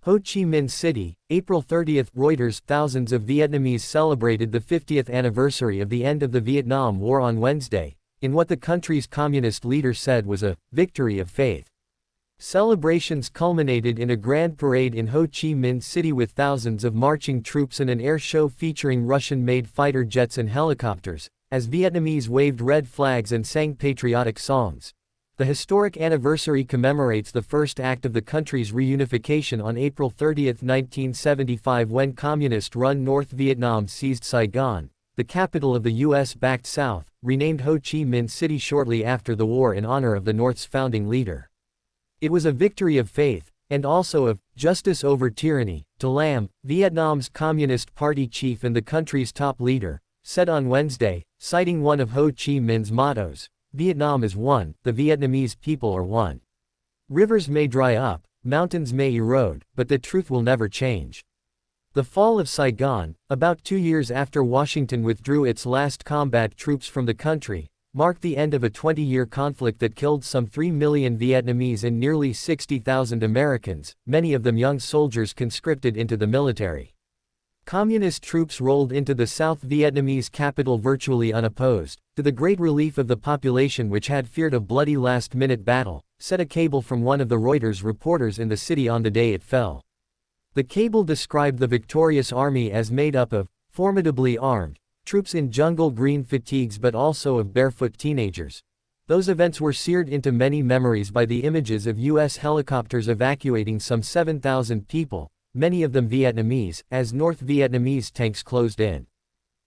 Ho Chi Minh City, April 30. Reuters. Thousands of Vietnamese celebrated the 50th anniversary of the end of the Vietnam War on Wednesday, in what the country's communist leader said was a victory of faith. Celebrations culminated in a grand parade in Ho Chi Minh City with thousands of marching troops and an air show featuring Russian-made fighter jets and helicopters, as Vietnamese waved red flags and sang patriotic songs. The historic anniversary commemorates the first act of the country's reunification on April 30, 1975, when communist-run North Vietnam seized Saigon, the capital of the U.S.-backed South, renamed Ho Chi Minh City shortly after the war in honor of the North's founding leader. It was a victory of faith, and also of justice over tyranny, To Lam, Vietnam's Communist Party chief and the country's top leader, said on Wednesday, citing one of Ho Chi Minh's mottos, "Vietnam is one, the Vietnamese people are one. Rivers may dry up, mountains may erode, but the truth will never change." The fall of Saigon, about 2 years after Washington withdrew its last combat troops from the country, marked the end of a 20-year conflict that killed some 3 million Vietnamese and nearly 60,000 Americans, many of them young soldiers conscripted into the military. Communist troops rolled into the South Vietnamese capital virtually unopposed, to the great relief of the population which had feared a bloody last-minute battle, said a cable from one of the Reuters reporters in the city on the day it fell. The cable described the victorious army as made up of formidably armed troops in jungle green fatigues but also of barefoot teenagers. Those events were seared into many memories by the images of U.S. helicopters evacuating some 7,000 people, many of them Vietnamese, as North Vietnamese tanks closed in.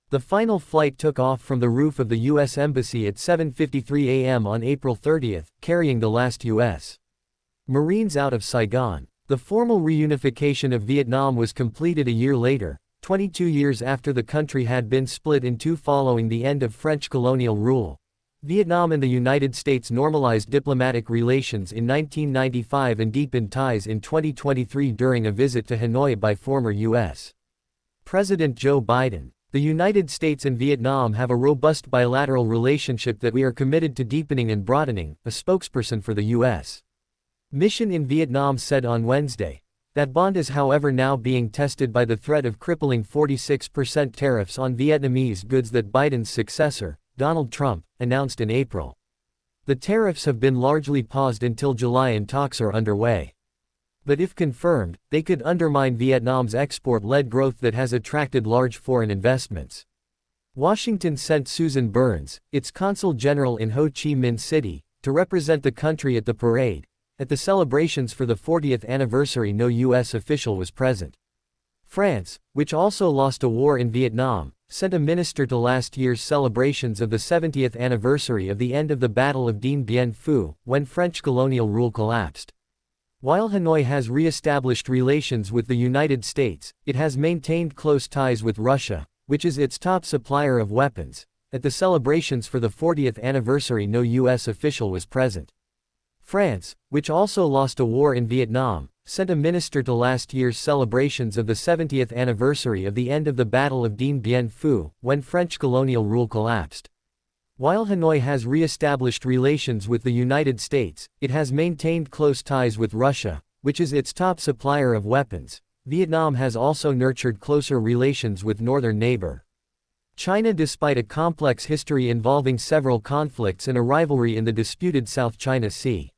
The final flight took off from the roof of the U.S. Embassy at 7:53 a.m. on April 30, carrying the last U.S. Marines out of Saigon. The formal reunification of Vietnam was completed a year later, 22 years after the country had been split in two following the end of French colonial rule. Vietnam and the United States normalized diplomatic relations in 1995 and deepened ties in 2023 during a visit to Hanoi by former U.S. President Joe Biden. The United States and Vietnam have a robust bilateral relationship that we are committed to deepening and broadening, a spokesperson for the U.S. mission in Vietnam said on Wednesday. That bond is however now being tested by the threat of crippling 46% tariffs on Vietnamese goods that Biden's successor, Donald Trump, announced in April. The tariffs have been largely paused until July and talks are underway. But if confirmed, they could undermine Vietnam's export-led growth that has attracted large foreign investments. Washington sent Susan Burns, its consul general in Ho Chi Minh City, to represent the country at the parade. At the celebrations for the 40th anniversary, no U.S. official was present. France, which also lost a war in Vietnam, sent a minister to last year's celebrations of the 70th anniversary of the end of the Battle of Dien Bien Phu, when French colonial rule collapsed. While Hanoi has re-established relations with the United States, it has maintained close ties with Russia, which is its top supplier of weapons. At the celebrations for the 40th anniversary, no U.S. official was present. France, which also lost a war in Vietnam, sent a minister to last year's celebrations of the 70th anniversary of the end of the Battle of Dien Bien Phu, when French colonial rule collapsed. While Hanoi has re-established relations with the United States, it has maintained close ties with Russia, which is its top supplier of weapons. Vietnam has also nurtured closer relations with northern neighbor China despite a complex history involving several conflicts and a rivalry in the disputed South China Sea.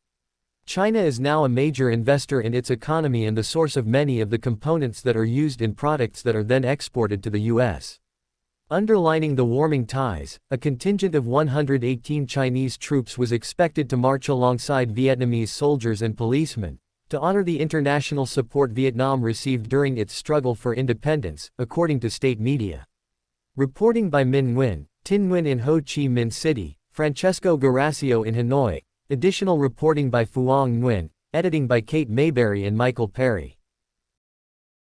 China is now a major investor in its economy and the source of many of the components that are used in products that are then exported to the U.S. Underlining the warming ties, a contingent of 118 Chinese troops was expected to march alongside Vietnamese soldiers and policemen, to honor the international support Vietnam received during its struggle for independence, according to state media. Reporting by Minh Nguyen, Tin Nguyen in Ho Chi Minh City, Francesco Garacio in Hanoi. Additional reporting by Phuong Nguyen, editing by Kate Mayberry and Michael Perry.